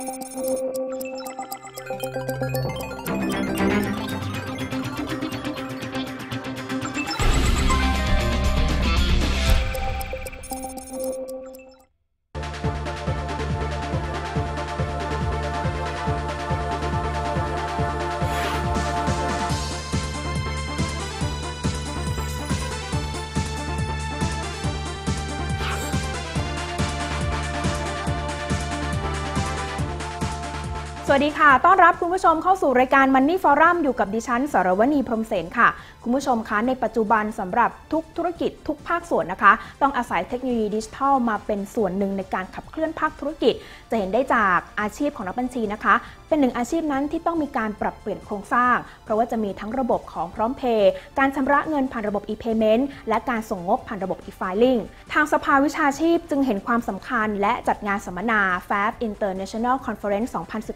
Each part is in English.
สวัสดีค่ะต้อนรับคุณผู้ชมเข้าสู่รายการ Money Forum อยู่กับดิฉันสรวณีพรหมเสนค่ะคุณผู้ชมคะในปัจจุบันสำหรับทุกธุรกิจทุกภาคส่วนนะคะต้องอาศัยเทคโนโลยีดิจิทัลมาเป็นส่วนหนึ่งในการขับเคลื่อนภาคธุรกิจจะเห็นได้จากอาชีพของนักบัญชีนะคะเป็นหนึ่งอาชีพนั้นที่ต้องมีการปรับเปลี่ยนโครงสร้างเพราะว่าจะมีทั้งระบบของพร้อมเพย์การชำระเงินผ่านระบบ e-payment และการส่งงบผ่านระบบ e-filing ทางสภาวิชาชีพจึงเห็นความสำคัญและจัดงานสัมมนา FAB International Conference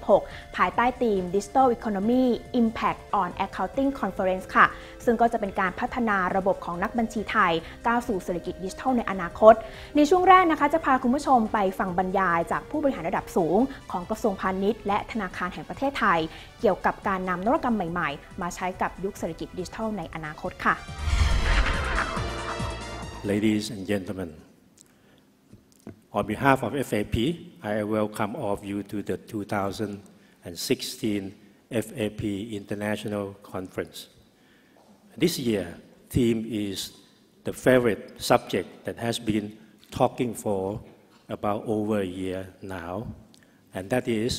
2016 ภายใต้ธีม Digital Economy Impact on Accounting Conference ค่ะซึ่งก็จะเป็นการพัฒนาระบบของนักบัญชีไทยก้าวสู่เศรษฐกิจดิจิทัลในอนาคตในช่วงแรกนะคะจะพาคุณผู้ชมไปฟังบรรยายจากผู้บริหารระดับสูงของกระทรวงพาณิชย์และธนาคารแห่งประเทศไทยเกี่ยวกับการนำนวัตกรรมใหม่ๆมาใช้กับยุคเศรษฐกิจดิจิทัลในอนาคตค่ะ Ladies and gentlemen, on behalf of FAP, I welcome all of you to the 2016 FAP International Conference. This year, theme is the favorite subject that has been talking for about over a year now, and that is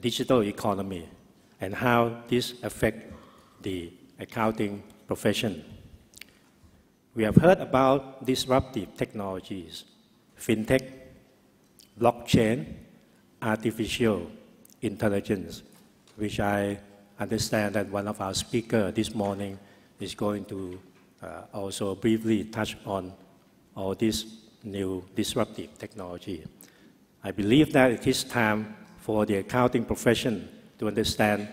digital economy and how this affects the accounting profession. We have heard about disruptive technologies, fintech, blockchain, artificial intelligence, which I understand that one of our speakers this morning is going to also briefly touch on all this new disruptive technology. I believe that it is time for the accounting profession to understand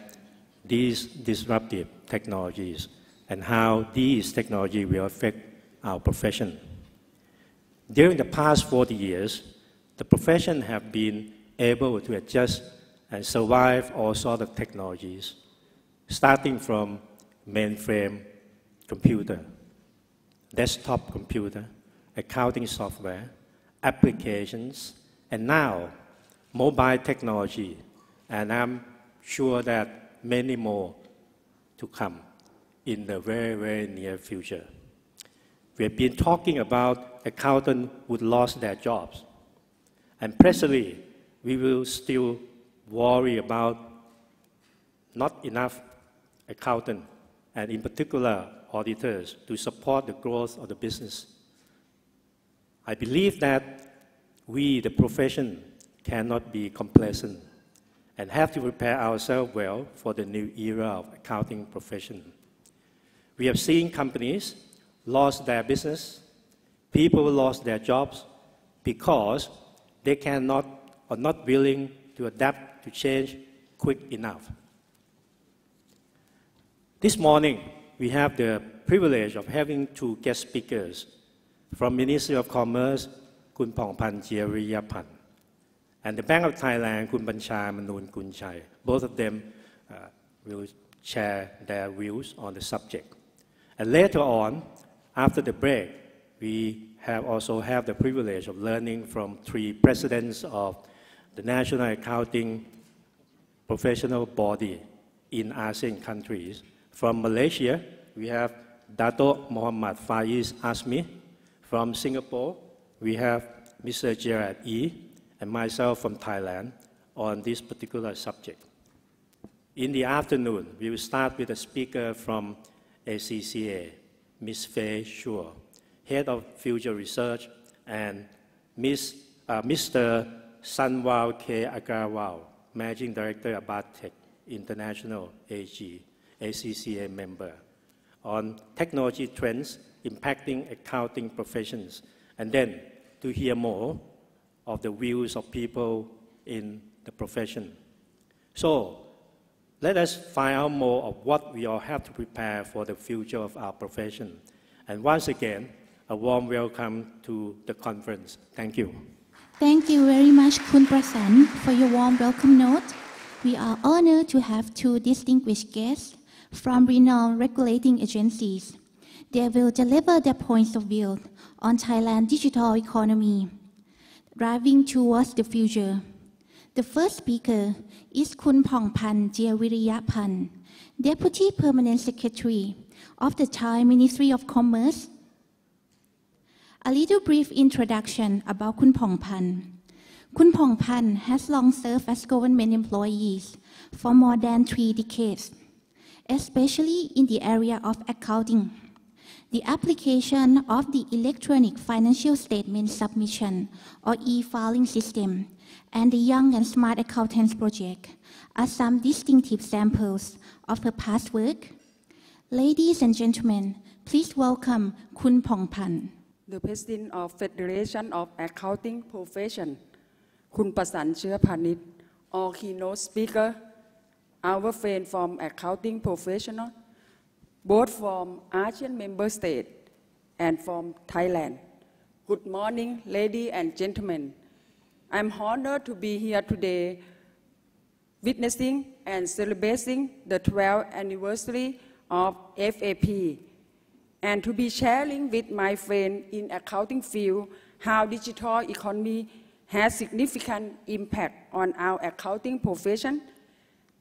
these disruptive technologies and how these technologies will affect our profession. During the past 40 years, the profession have been able to adjust and survive all sorts of technologies, starting from mainframe computer, desktop computer, accounting software, applications, and now mobile technology, and I'm sure that many more to come in the very, very near future. We have been talking about accountants who lost their jobs, and presently we will still worry about not enough accountants, and in particular auditors, to support the growth of the business. I believe that we, the profession, cannot be complacent and have to prepare ourselves well for the new era of accounting profession. We have seen companies lost their business, people lost their jobs because they cannot or not willing to adapt to change quick enough. This morning, we have the privilege of having two guest speakers from Ministry of Commerce, Kun Pongpan Jiariyapan, and the Bank of Thailand, Kun Bancha Manoon Kunchai. Both of them will share their views on the subject. And later on, after the break, we also have the privilege of learning from three presidents of the National Accounting Professional Body in ASEAN countries. From Malaysia, we have Dato' Muhammad Faiz Asmi. From Singapore, we have Mr. Gerard E. and myself from Thailand on this particular subject. In the afternoon, we will start with a speaker from ACCA, Ms. Fei Shua, Head of Future Research, and Mr. Sanwal K. Agarwal, Managing Director of Bartech International AG, ACCA member, on technology trends impacting accounting professions, and then to hear more of the views of people in the profession. So let us find out more of what we all have to prepare for the future of our profession. And once again, a warm welcome to the conference. Thank you. Thank you very much, Kun Prasan, for your warm welcome note. We are honored to have two distinguished guests from renowned regulating agencies. They will deliver their points of view on Thailand's digital economy, driving towards the future. The first speaker is Kun Pongpan Jiawiriyapan, Deputy Permanent Secretary of the Thai Ministry of Commerce. A little brief introduction about Kun Pongpan. Kun Pongpan has long served as government employees for more than 3 decades, especially in the area of accounting, the application of the electronic financial statement submission or e-filing system, and the Young and Smart Accountants Project are some distinctive samples of her past work. Ladies and gentlemen, please welcome Kun Pongpan. The President of Federation of Accounting Profession, Kun Prasan Chirpanit, or keynote speaker, our friend from accounting professional, both from ASEAN member state and from Thailand. Good morning, ladies and gentlemen. I'm honored to be here today, witnessing and celebrating the 12th anniversary of FAP, and to be sharing with my friend in accounting field how digital economy has significant impact on our accounting profession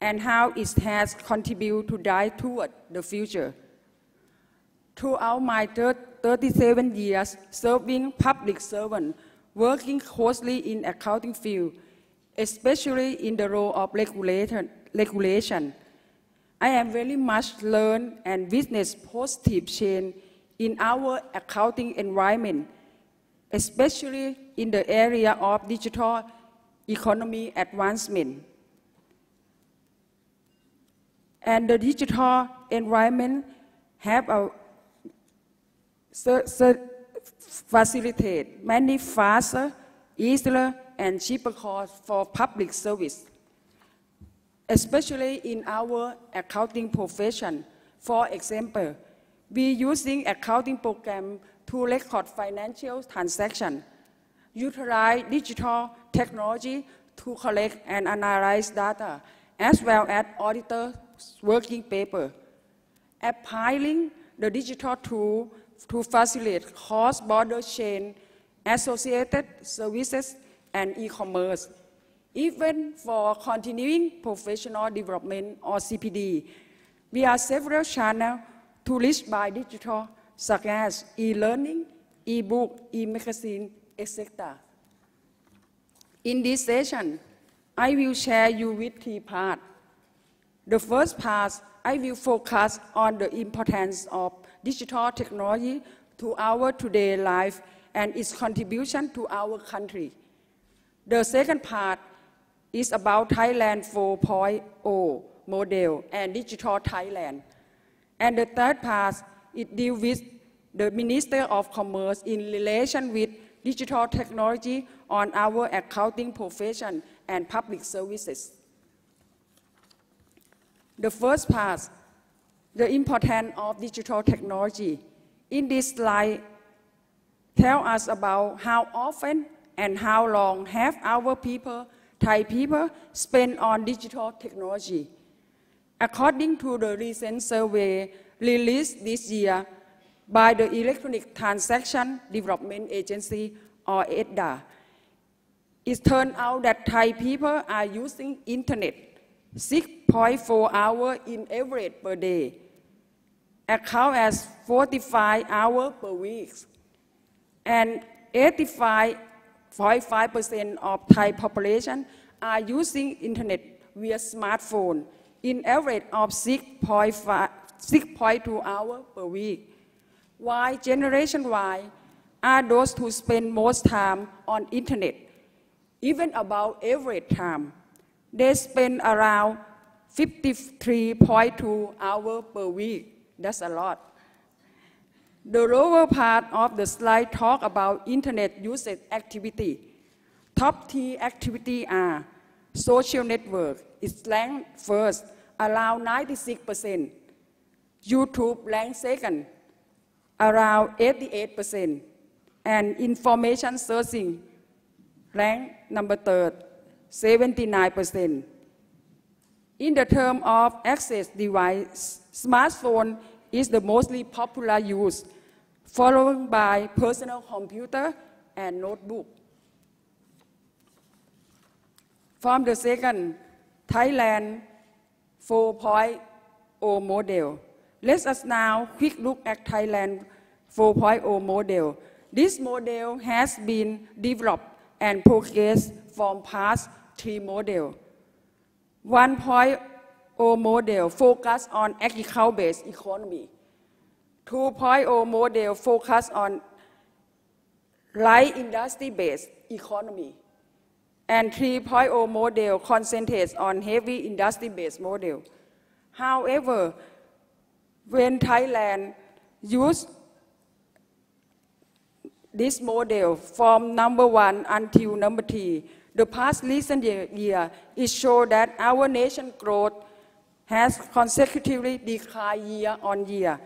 and how it has contributed to drive toward the future. Throughout my 37 years serving public servant, working closely in accounting field, especially in the role of regulation, I have very much learned and witnessed positive change in our accounting environment, especially in the area of digital economy advancement. And the digital environment have facilitate many faster, easier, and cheaper costs for public service, especially in our accounting profession. For example, we using accounting program to record financial transactions, utilize digital technology to collect and analyze data, as well as auditor working paper, applying the digital tool to facilitate cross-border chain, associated services, and e-commerce. Even for continuing professional development or CPD, we have several channels to reach by digital, such as e-learning, e-book, e-magazine, etc. In this session, I will share you with 3 parts. The first part, I will focus on the importance of digital technology to our today life and its contribution to our country. The second part is about Thailand 4.0 model and digital Thailand. And the third part, it deals with the Minister of Commerce in relation with digital technology on our accounting profession and public services. The first part, the importance of digital technology. In this slide, tell us about how often and how long have our people, Thai people, spent on digital technology. According to the recent survey released this year by the Electronic Transaction Development Agency, or EDDA, it turned out that Thai people are using internet 6.4 hours in average per day, account as 45 hours per week, and 85.5% of Thai population are using internet via smartphone in average of 6.2 hours per week, while Generation Y are those who spend most time on internet, even about average time. They spend around 53.2 hours per week. That's a lot. The lower part of the slide talk about internet usage activity. Top 3 activity are social network, it's ranked first, around 96%. YouTube ranked second, around 88%. And information searching ranked number third, 79%. In the term of access device, smartphone is the mostly popular use, followed by personal computer and notebook. From the second Thailand 4.0 model, let us now quick look at Thailand 4.0 model. This model has been developed and progressed from past 3 models. 1.0 model focus on agriculture-based economy. 2.0 model focus on light industry-based economy. And 3.0 model concentrates on heavy industry-based model. However, when Thailand used this model from number 1 until number 3, the past recent year, it showed that our nation growth has consecutively declined year on year.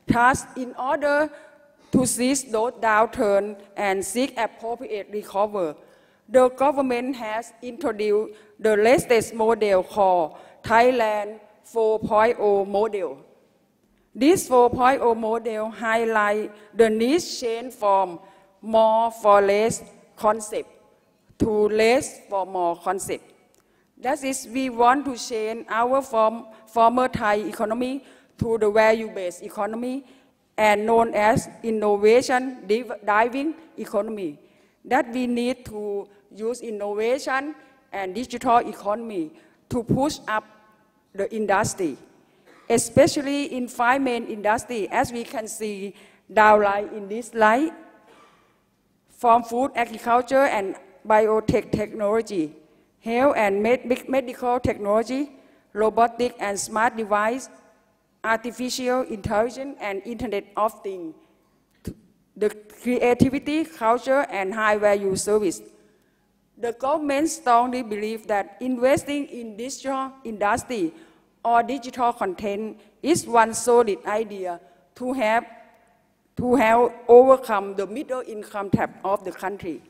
Thus, in order to seize those downturn and seek appropriate recovery, the government has introduced the latest model called Thailand 4.0 model. This 4.0 model highlights the need change from more for less concept to less for more concept. That is, we want to change our former Thai economy to the value-based economy and known as innovation-driving economy. That we need to use innovation and digital economy to push up the industry, especially in 5 main industries, as we can see downline in this slide, from food, agriculture, and biotech technology, health and medical technology, robotic and smart device, artificial intelligence, and Internet of Things, the creativity, culture, and high-value service. The government strongly believes that investing in digital industry or digital content is one solid idea to help overcome the middle income trap of the country.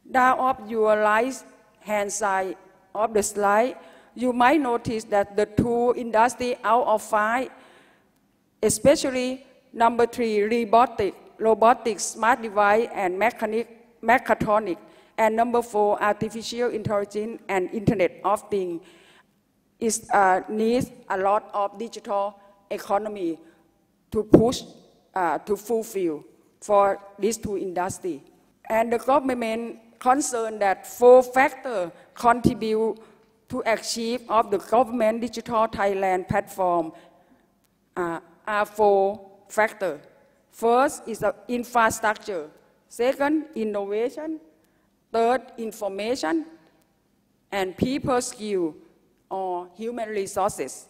Down of your right-hand side of the slide, you might notice that the 2 industries out of 5, especially number 3, robotics, smart device, and mechatronics, and number 4, artificial intelligence and Internet of Things, needs a lot of digital economy to push, to fulfill for these 2 industries. And the government concerned that 4 factors contribute to achieve of the government digital Thailand platform are 4 factors. First is the infrastructure. Second, innovation. Third, information. And people skill or human resources.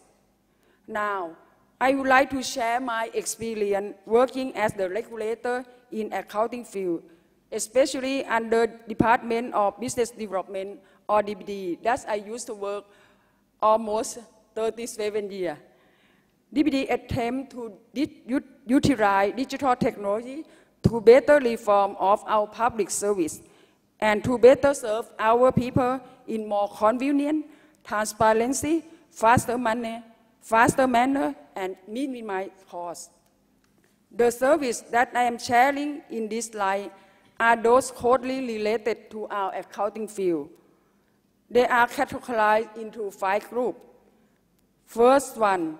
Now, I would like to share my experience working as the regulator in accounting field, especially under Department of Business Development or DBD. That I used to work almost 37 years. DBD attempt to utilize digital technology to better reform of our public service and to better serve our people in more convenient, transparency, faster manner, and minimize costs. The service that I am sharing in this slide are those closely related to our accounting field. They are categorized into 5 groups. First one,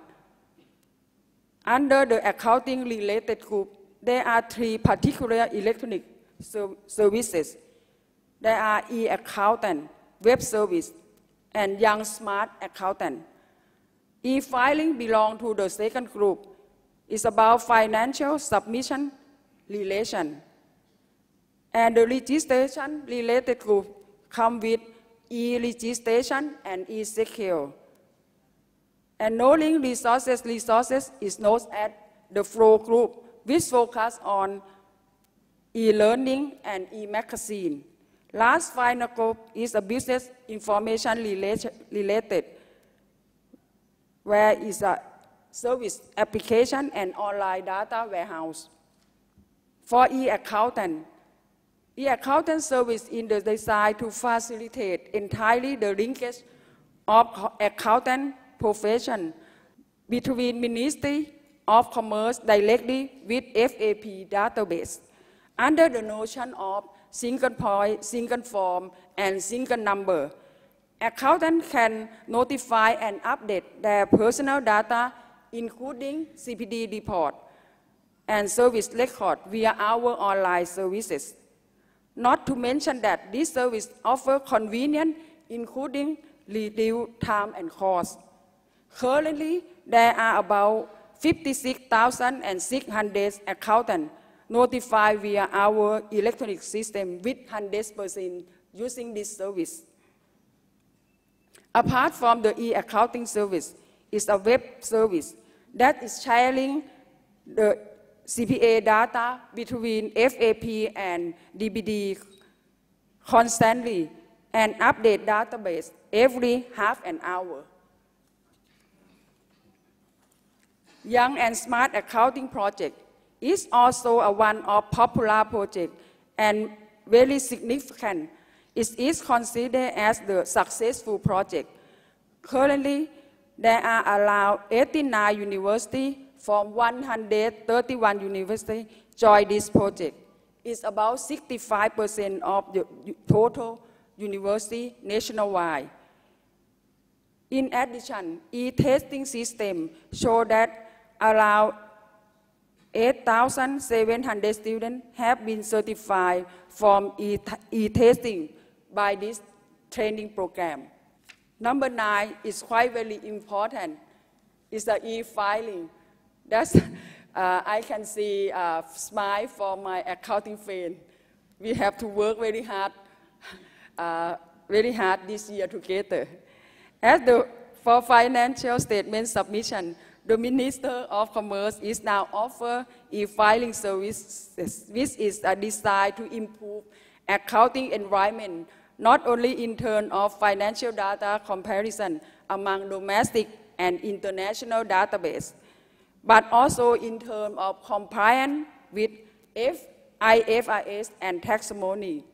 under the accounting related group, there are 3 particular electronic services. There are e-accountant, web service, and young smart accountant. E-filing belongs to the second group. It's about financial submission relation. And the registration related group come with e-registration and e-secure. And knowing resources is known as the flow group, which focus on e-learning and e-magazine. Last final group is a business information related, where is a service application and online data warehouse. For e-accountant, E-accountant service is designed to facilitate entirely the linkage of accountant profession between Ministry of Commerce directly with FAP database under the notion of single point, single form, and single number. Accountants can notify and update their personal data, including CPD report and service record via our online services. Not to mention that this service offers convenience, including reduced time and cost. Currently, there are about 56,600 accountants notified via our electronic system with 100% using this service. Apart from the e-accounting service, is a web service that is sharing the CPA data between FAP and DBD constantly and update database every half an hour. Young and Smart Accounting Project is also a one of popular project and very significant. It is considered as the successful project. Currently, there are around 89 universities from 131 universities join this project. It's about 65% of the total university nationwide. In addition, e-testing system show that around 8,700 students have been certified from e-testing by this training program. Number 9 is quite very important. It's the e-filing. That's, I can see a smile from my accounting friend. We have to work very hard this year together. For financial statement submission, the Minister of Commerce is now offer e-filing services, which is designed to improve accounting environment, not only in terms of financial data comparison among domestic and international database, but also in terms of compliance with IFRS and taxonomy.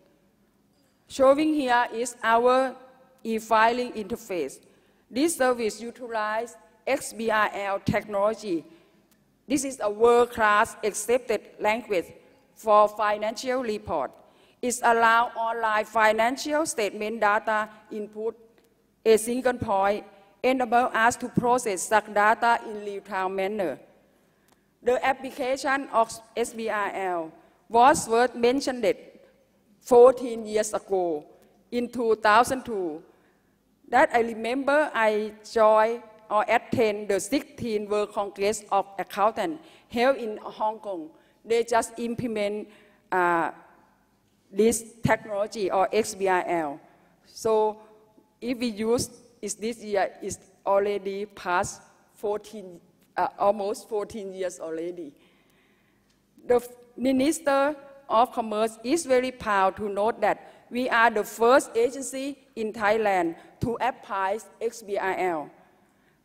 Showing here is our e-filing interface. This service utilizes XBRL technology. This is a world-class accepted language for financial report. It allows online financial statement data input a single point, enable us to process such data in real-time manner. The application of XBRL was first mentioned 14 years ago in 2002. That I remember I joined or attend the 16th World Congress of Accountants held in Hong Kong. They just implement this technology or XBRL. So if we use it this year, it's already past 14, almost 14 years already. The Minister of Commerce is very proud to note that we are the first agency in Thailand to apply XBRL.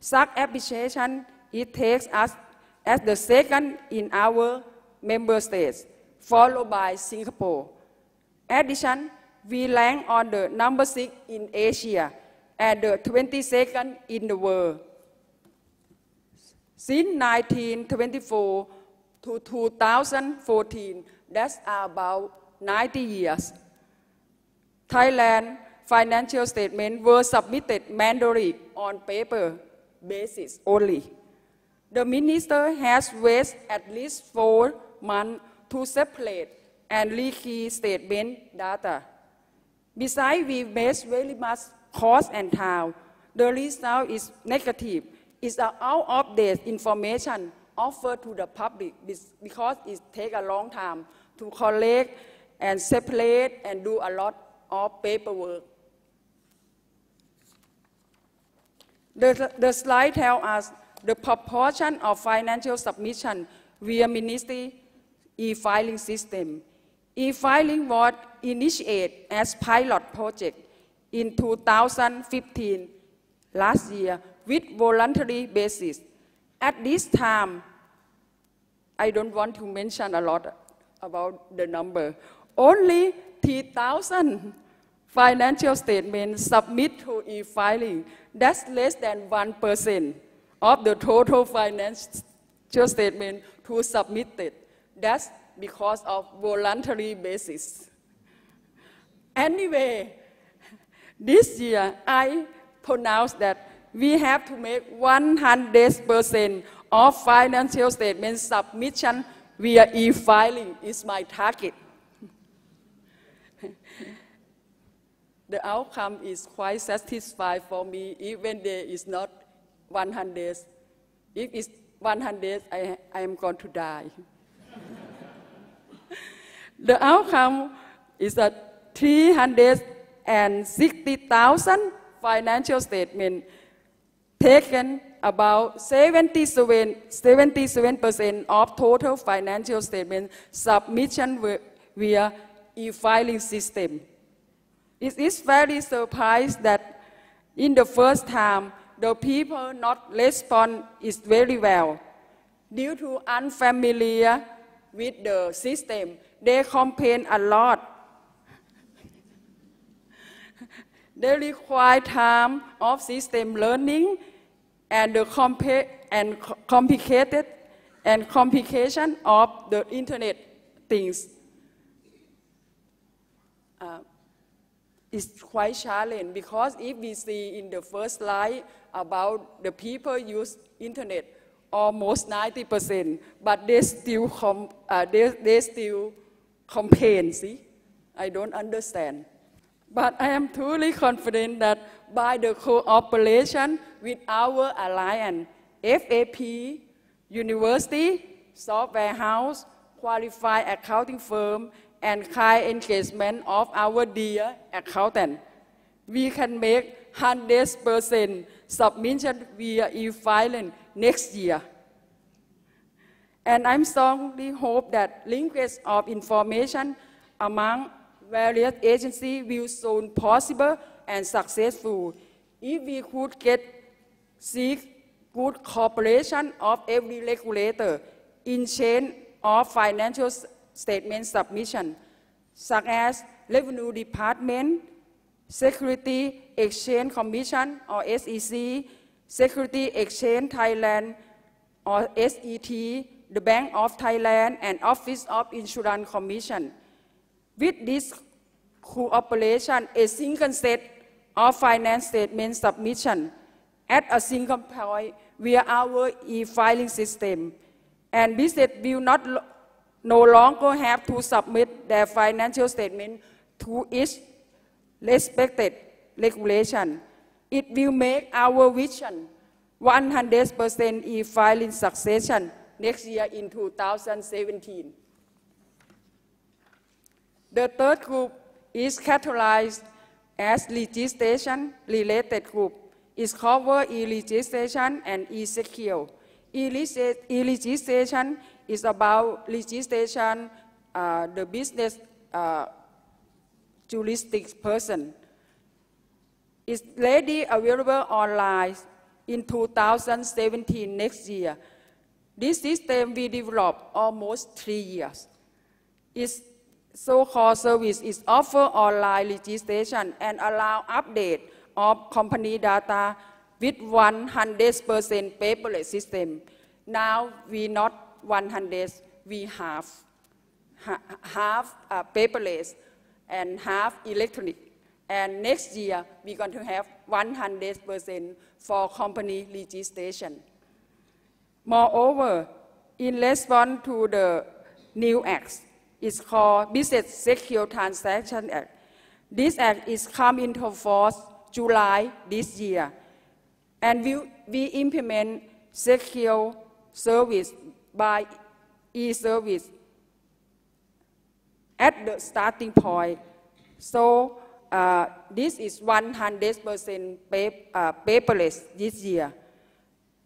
Such application, it takes us as the second in our member states, followed by Singapore. Addition, we rank on the number 6 in Asia and the 22nd in the world. Since 1924 to 2014, that's about 90 years. Thailand financial statements were submitted manually on paper basis only. The minister has wasted at least 4 months to separate and rekey statement data. Besides, we waste very much cost and time. The result is negative. It's out of date information offered to the public because it takes a long time to collect and separate and do a lot of paperwork. The slide tells us the proportion of financial submission via ministry e-filing system. E-filing was initiated as pilot project in 2015, last year, with voluntary basis. At this time, I don't want to mention a lot about the number. Only 3,000 financial statements submit to e-filing. That's less than 1% of the total financial statement to submitted. That's because of voluntary basis. Anyway, this year I pronounced that we have to make 100% of financial statement submission via e-filing is my target. The outcome is quite satisfied for me, even there is not 100. If it's 100, I am going to die. The outcome is that 360,000 financial statements taken about 77% of total financial statement submission via e-filing system. It is very surprised that in the first time, the people not respond is very well. Due to unfamiliar with the system, they complain a lot. They require time of system learning and the complication of the internet things. It's quite challenging because if we see in the first slide about the people use internet almost 90%, but they still complain. See, I don't understand. But I am truly confident that by the cooperation with our alliance, FAP, university, software house, qualified accounting firm, and kind engagement of our dear accountant, we can make 100% submission via e-filing next year. And I strongly hope that linkage of information among various agencies will soon possible and successful if we could seek good cooperation of every regulator in chain of financial statement submission, such as Revenue Department, Security Exchange Commission or SEC, Security Exchange Thailand or SET, the Bank of Thailand, and Office of Insurance Commission. With this cooperation, a single set of finance statement submission at a single point via our e-filing system, and business will no longer have to submit their financial statement to each respected regulation. It will make our vision 100% e-filing succession next year in 2017. The third group is categorized as legislation-related group. It covers e-legislation and e-secure. E-legislation is about legislation, the business jurisdiction person. It's ready available online in 2017 next year. This system we developed almost 3 years. Its so-called service is offer online legislation and allow update of company data with 100% paperless system. Now we not 100, we have paperless and half electronic. And next year we're going to have 100% for company legislation. Moreover, in response to the new act, it's called Business Secure Transaction Act. This act is come into force July this year, and we implement secure service by e-service at the starting point. So this is 100% paperless this year.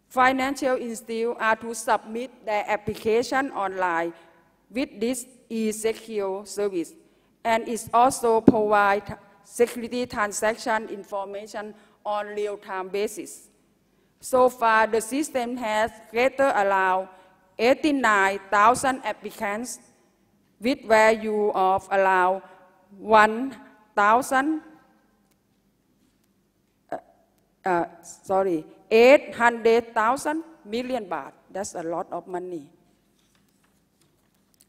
Financial institutions are to submit their application online with this e-secure service, and it also provides security transaction information on real-time basis. So far, the system has gathered around 89,000 applicants with value of around 800,000 million baht. That's a lot of money.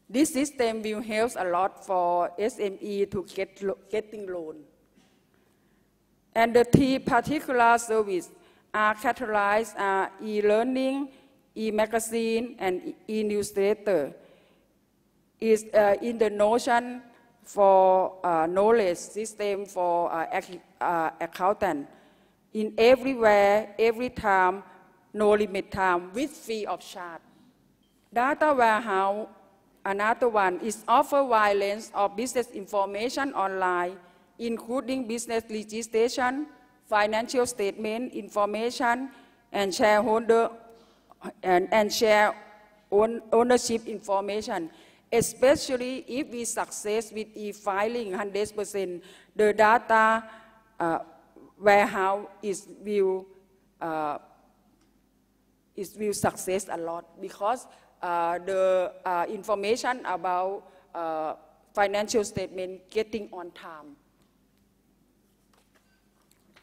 This system will help a lot for SME to getting loan. And the three particular services are categorized as e-learning, e-magazine, and e-newsletter. Is in the notion for knowledge system for accountant. In everywhere, every time, no limit time, with free of charge. Data warehouse, another one, is offer wide range of business information online, including business registration, financial statement information, and shareholder and share ownership information. Especially if we success with e-filing 100%, the data warehouse will success a lot because the information about financial statement getting on time.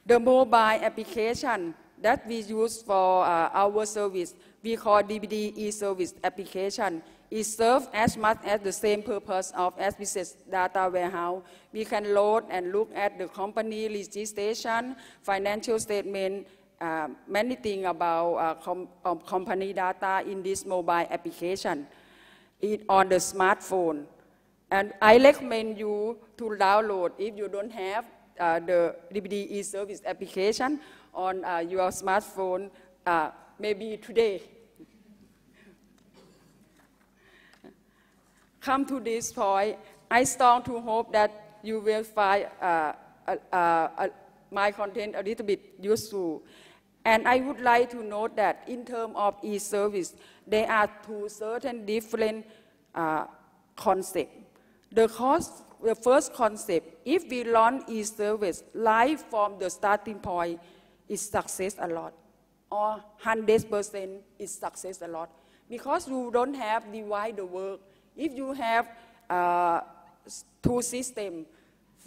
The mobile application that we use for our service, we call DVD e-service application. It serves as much as the same purpose of as business data warehouse. We can load and look at the company registration, financial statement, many things about company data in this mobile application on the smartphone. And I recommend you to download if you don't have the DVD e-service application on your smartphone, maybe today. Come to this point, I strongly hope that you will find my content a little bit useful. And I would like to note that in terms of e-service, there are two certain different concepts. The first concept, if we launch e-service live from the starting point, is success a lot, or 100% is success a lot, because you don't have divide the work. If you have two systems,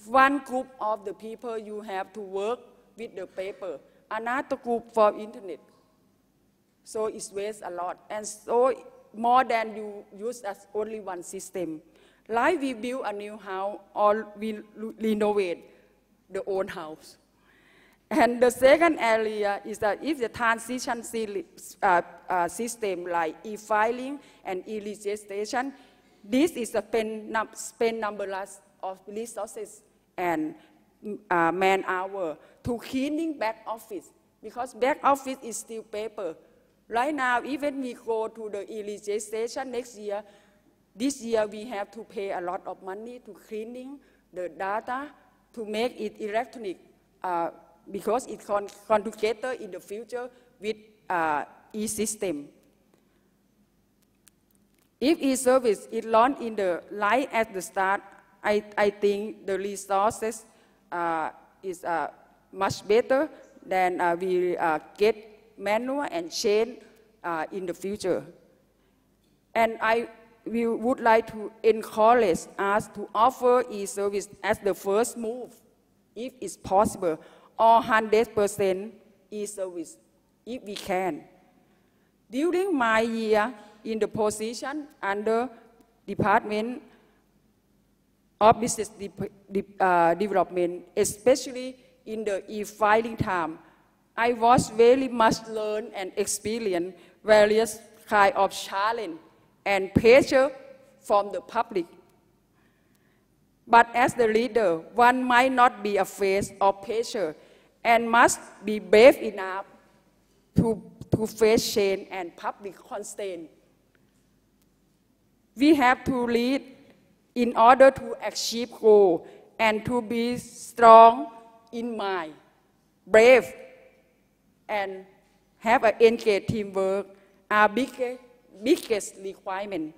one group of the people you have to work with the paper, another group for internet. So it's waste a lot. And so more than you use as only one system. Like we build a new house or we renovate the old house. And the second area is that if the transition system like e-filing and e-registration, this is a spend numberless of resources and man-hour to cleaning back office, because back office is still paper. Right now, even we go to the e-registration next year, this year we have to pay a lot of money to cleaning the data to make it electronic, because it's conjugated in the future with e-system. If e-service is launched in the light at the start, I think the resources is much better than we get manual and change in the future. And we would like to encourage us to offer e-service as the first move, if it's possible, or 100% e-service, if we can. During my year in the position under Department of Business Development, especially in the e-filing time, I was very much learned and experienced various kinds of challenge and pressure from the public. But as the leader, one might not be afraid of pressure and must be brave enough to face change and public constraint. We have to lead in order to achieve goals and to be strong in mind, brave, and have an engaged teamwork are biggest requirement.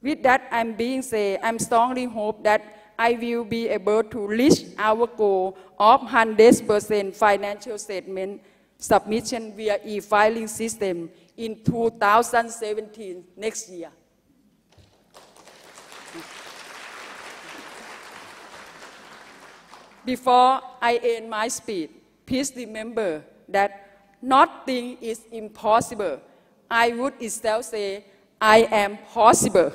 With that being said, I strongly hope that I will be able to reach our goal of 100% financial statement submission via e-filing system in 2017 next year. Before I end my speech, please remember that nothing is impossible. I would instead say, I am possible.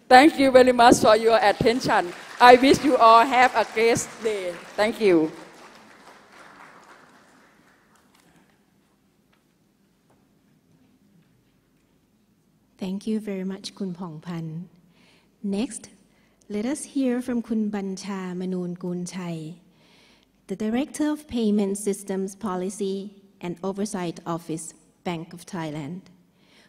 Thank you very much for your attention. I wish you all have a great day. Thank you. Thank you very much, Kun Pongpan. Next, let us hear from Kun Bancha Manoon Kunchai, the Director of Payment Systems Policy and Oversight Office, Bank of Thailand.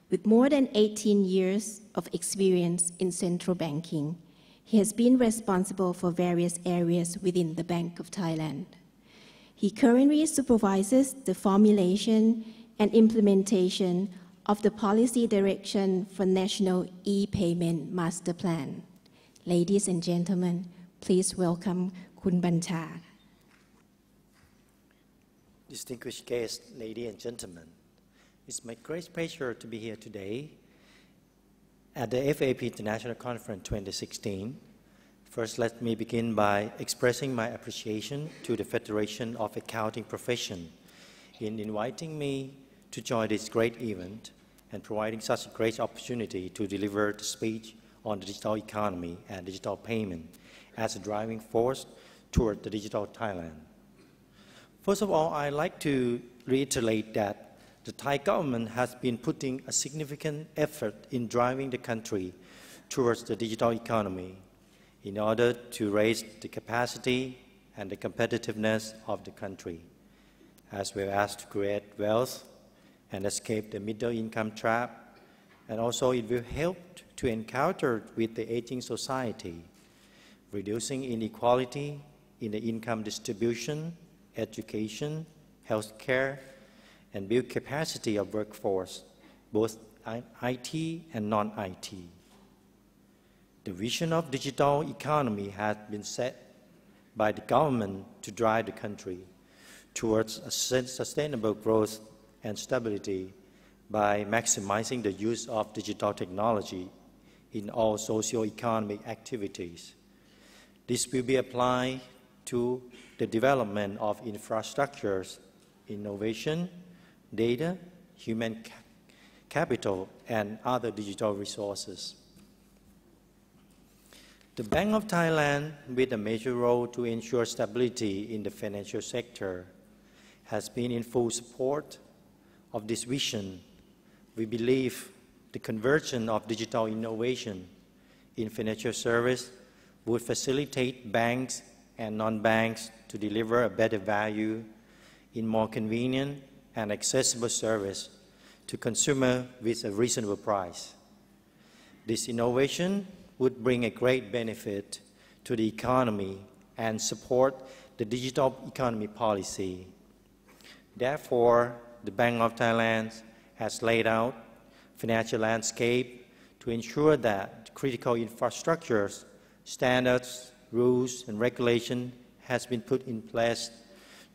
With more than 18 years of experience in central banking, he has been responsible for various areas within the Bank of Thailand. He currently supervises the formulation and implementation of the policy direction for National e-Payment Master Plan. Ladies and gentlemen, please welcome Kun Bancha. Distinguished guests, ladies and gentlemen, it's my great pleasure to be here today at the FAB International Conference 2016. First, let me begin by expressing my appreciation to the Federation of Accounting Profession in inviting me to join this great event and providing such a great opportunity to deliver the speech on the digital economy and digital payment as a driving force toward the digital Thailand. First of all, I'd like to reiterate that the Thai government has been putting a significant effort in driving the country towards the digital economy in order to raise the capacity and the competitiveness of the country, as well as to create wealth and escape the middle income trap. And also it will help to encounter with the aging society, reducing inequality in the income distribution, education, healthcare, and build capacity of workforce, both IT and non-IT. The vision of digital economy has been set by the government to drive the country towards a sustainable growth and stability by maximizing the use of digital technology in all socio-economic activities. This will be applied to the development of infrastructures, innovation, data, human capital, and other digital resources. The Bank of Thailand, with a major role to ensure stability in the financial sector, has been in full support of this vision. We believe the conversion of digital innovation in financial service would facilitate banks and non-banks to deliver a better value in more convenient and accessible service to consumers with a reasonable price. This innovation would bring a great benefit to the economy and support the digital economy policy. Therefore, the Bank of Thailand has laid out financial landscape to ensure that critical infrastructures, standards, rules, and regulation has been put in place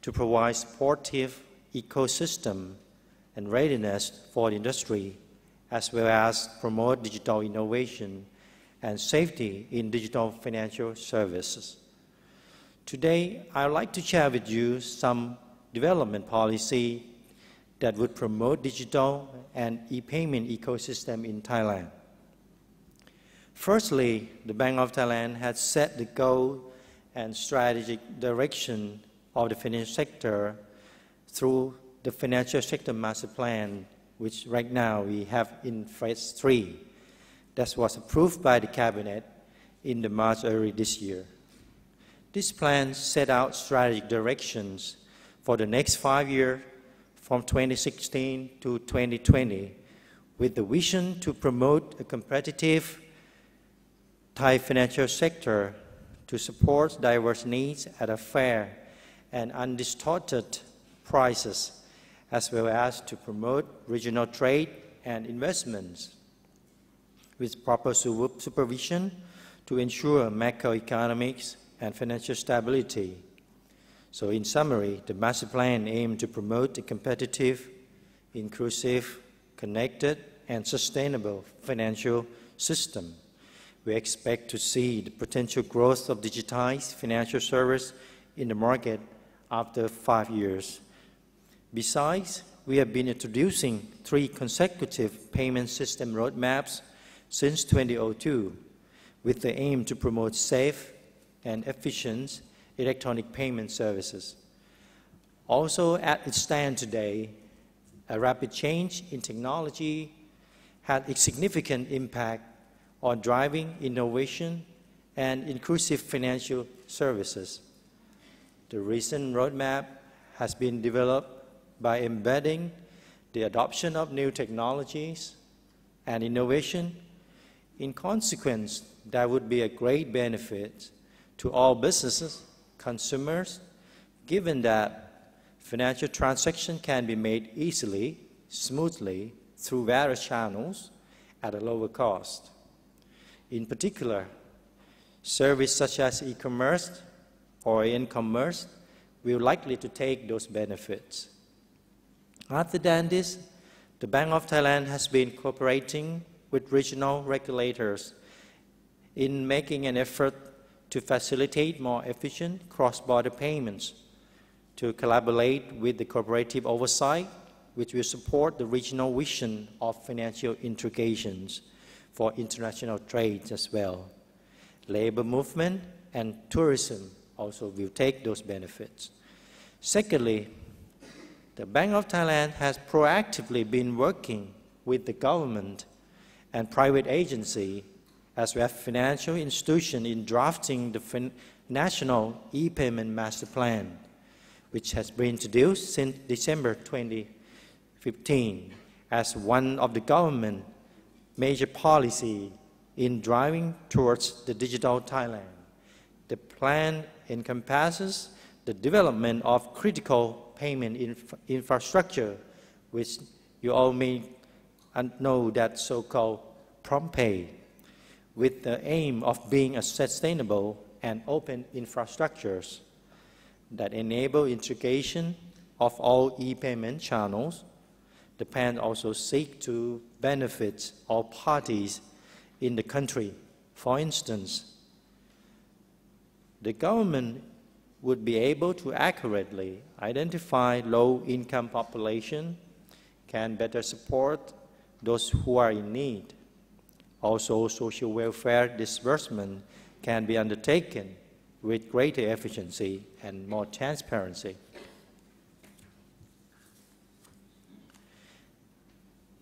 to provide supportive ecosystem and readiness for the industry, as well as promote digital innovation and safety in digital financial services. Today, I would like to share with you some development policy that would promote digital and e-payment ecosystem in Thailand. Firstly, the Bank of Thailand has set the goal and strategic direction of the financial sector through the Financial Sector Master Plan, which right now we have in phase 3. That was approved by the Cabinet in March early this year. This plan set out strategic directions for the next 5 years from 2016 to 2020 with the vision to promote a competitive Thai financial sector to support diverse needs at a fair and undistorted prices, as well as to promote regional trade and investments with proper supervision to ensure macroeconomics and financial stability. So in summary, the master plan aimed to promote a competitive, inclusive, connected, and sustainable financial system. We expect to see the potential growth of digitized financial service in the market after 5 years. Besides, we have been introducing 3 consecutive payment system roadmaps since 2002 with the aim to promote safe and efficient electronic payment services. Also, as it stands today, a rapid change in technology had a significant impact on driving innovation and inclusive financial services. The recent roadmap has been developed by embedding the adoption of new technologies and innovation. In consequence, that would be a great benefit to all businesses, consumers, given that financial transactions can be made easily, smoothly, through various channels at a lower cost. In particular, services such as e-commerce or e-commerce will likely to take those benefits. Other than this, the Bank of Thailand has been cooperating with regional regulators in making an effort to facilitate more efficient cross-border payments, to collaborate with the cooperative oversight, which will support the regional vision of financial integrations for international trade as well. Labor movement and tourism also will take those benefits. Secondly, the Bank of Thailand has proactively been working with the government and private agency as well as financial institutions in drafting the National E-Payment Master Plan, which has been introduced since December 2015 as one of the government major policy in driving towards the digital Thailand. The plan encompasses the development of critical payment infrastructure, which you all may know that so-called prompt pay, with the aim of being a sustainable and open infrastructures that enable integration of all e-payment channels. The plan also seeks to benefit all parties in the country. For instance, the government would be able to accurately identify low-income population, can better support those who are in need. Also, social welfare disbursement can be undertaken with greater efficiency and more transparency.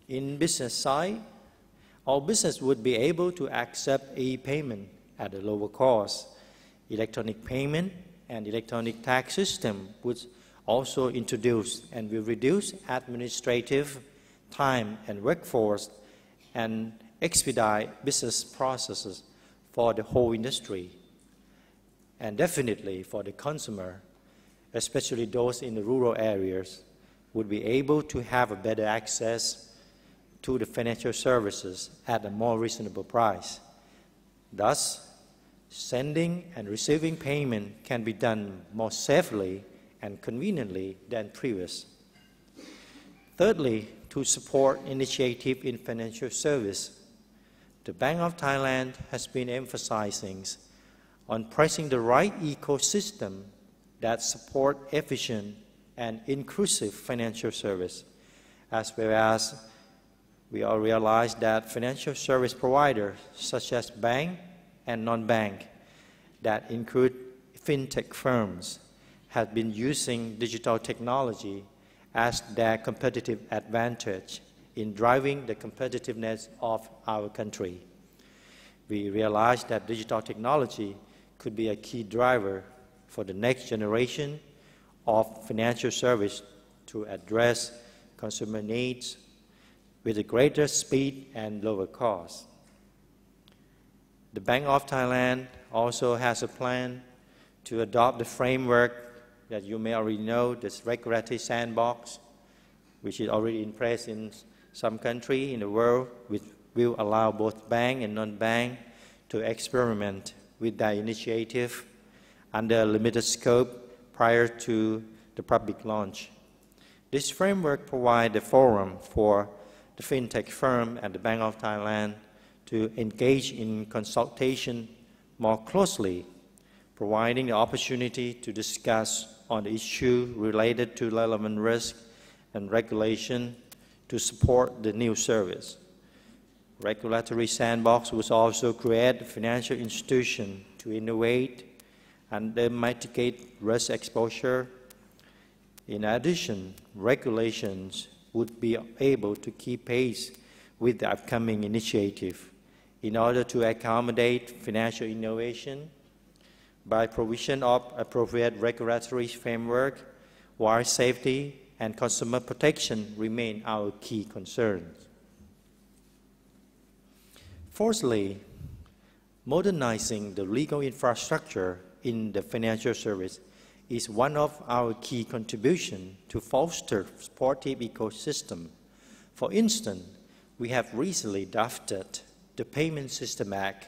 In business side, all business would be able to accept e-payment at a lower cost. Electronic payment and electronic tax system would also introduce and will reduce administrative time and workforce and expedite business processes for the whole industry, and definitely for the consumer, especially those in the rural areas, would be able to have a better access to the financial services at a more reasonable price. Thus, sending and receiving payment can be done more safely and conveniently than previous. Thirdly, to support initiative in financial service, the Bank of Thailand has been emphasizing on pricing the right ecosystem that support efficient and inclusive financial service, as well as we all realize that financial service providers such as bank and non-bank that include fintech firms have been using digital technology as their competitive advantage in driving the competitiveness of our country. We realize that digital technology could be a key driver for the next generation of financial service to address consumer needs with a greater speed and lower cost. The Bank of Thailand also has a plan to adopt the framework that you may already know, this regulatory sandbox, which is already in place in some countries in the world, which will allow both bank and non-bank to experiment with their initiative under a limited scope prior to the public launch. This framework provides a forum for the fintech firm and the Bank of Thailand to engage in consultation more closely, providing the opportunity to discuss on the issue related to relevant risk and regulation to support the new service. Regulatory sandbox was also create a financial institution to innovate and mitigate risk exposure. In addition, regulations would be able to keep pace with the upcoming initiative in order to accommodate financial innovation by provision of appropriate regulatory framework, while safety and consumer protection remain our key concerns. Fourthly, modernizing the legal infrastructure in the financial service is one of our key contributions to foster supportive ecosystem. For instance, we have recently drafted the Payment System Act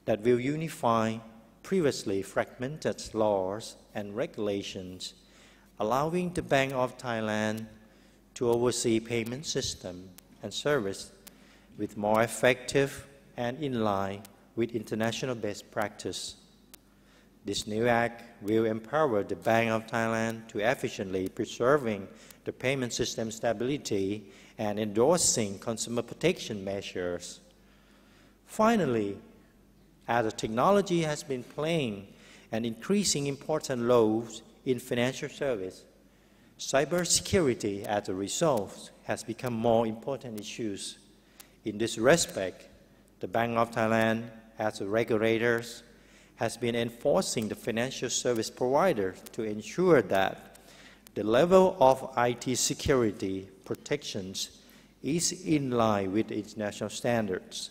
that will unify previously fragmented laws and regulations, allowing the Bank of Thailand to oversee payment system and service with more effective and in line with international best practice. This new act will empower the Bank of Thailand to efficiently preserving the payment system stability and endorsing consumer protection measures. Finally, as the technology has been playing an increasing important role in financial service, cybersecurity as a result has become more important issues. In this respect, the Bank of Thailand, as a regulator, has been enforcing the financial service provider to ensure that the level of IT security protections is in line with international standards.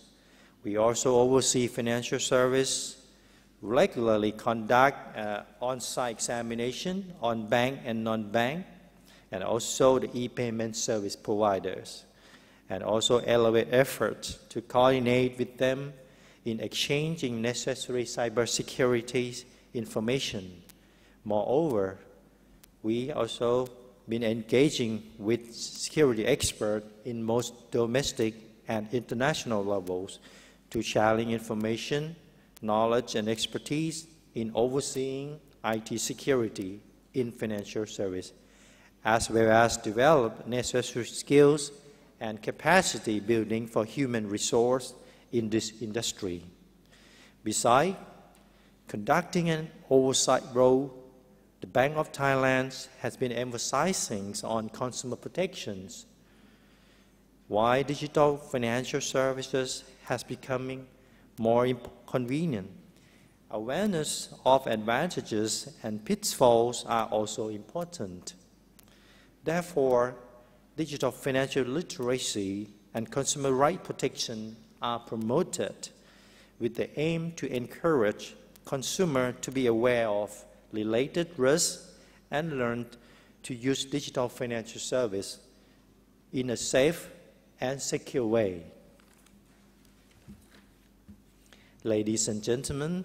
We also oversee financial service, regularly conduct on-site examination on bank and non-bank, and also the e-payment service providers, and also elevate efforts to coordinate with them in exchanging necessary cybersecurity information. Moreover, we also been engaging with security experts in most domestic and international levels to sharing information, knowledge, and expertise in overseeing IT security in financial service, as well as develop necessary skills and capacity building for human resource in this industry. Besides conducting an oversight role, the Bank of Thailand has been emphasizing on consumer protections, while digital financial services has becoming more convenient. Awareness of advantages and pitfalls are also important. Therefore, digital financial literacy and consumer right protection are promoted with the aim to encourage consumers to be aware of related risks and learn to use digital financial service in a safe and secure way. Ladies and gentlemen,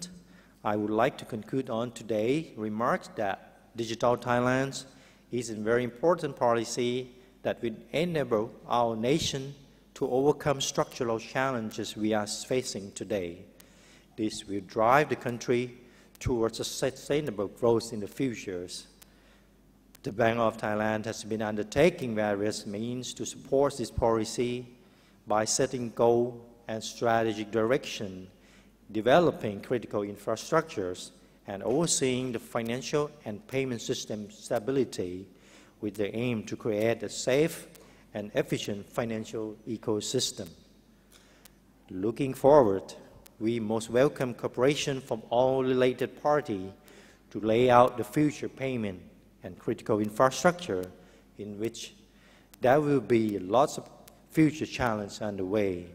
I would like to conclude on today's remarks that Digital Thailand is a very important policy that will enable our nation to overcome structural challenges we are facing today. This will drive the country towards a sustainable growth in the future. The Bank of Thailand has been undertaking various means to support this policy by setting goal and strategic direction, developing critical infrastructures, and overseeing the financial and payment system stability with the aim to create a safe and efficient financial ecosystem. Looking forward, we most welcome cooperation from all related parties to lay out the future payment and critical infrastructure in which there will be lots of future challenges underway.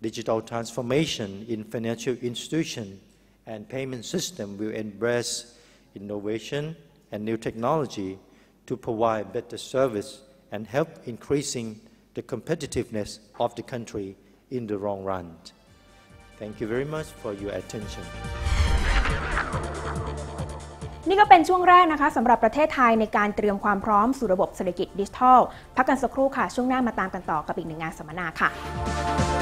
Digital transformation in financial institutions and payment system will embrace innovation and new technology to provide better service and help increasing the competitiveness of the country in the long run. Thank you very much for your attention. นี่ก็เป็นช่วงแรกนะคะสำหรับประเทศไทยในการเตรียมความพร้อมสู่ระบบเศรษฐกิจดิจิทัลพักกันสักครู่ค่ะช่วงหน้ามาตามกันต่อกับอีกหนึ่งงานสัมมนาค่ะ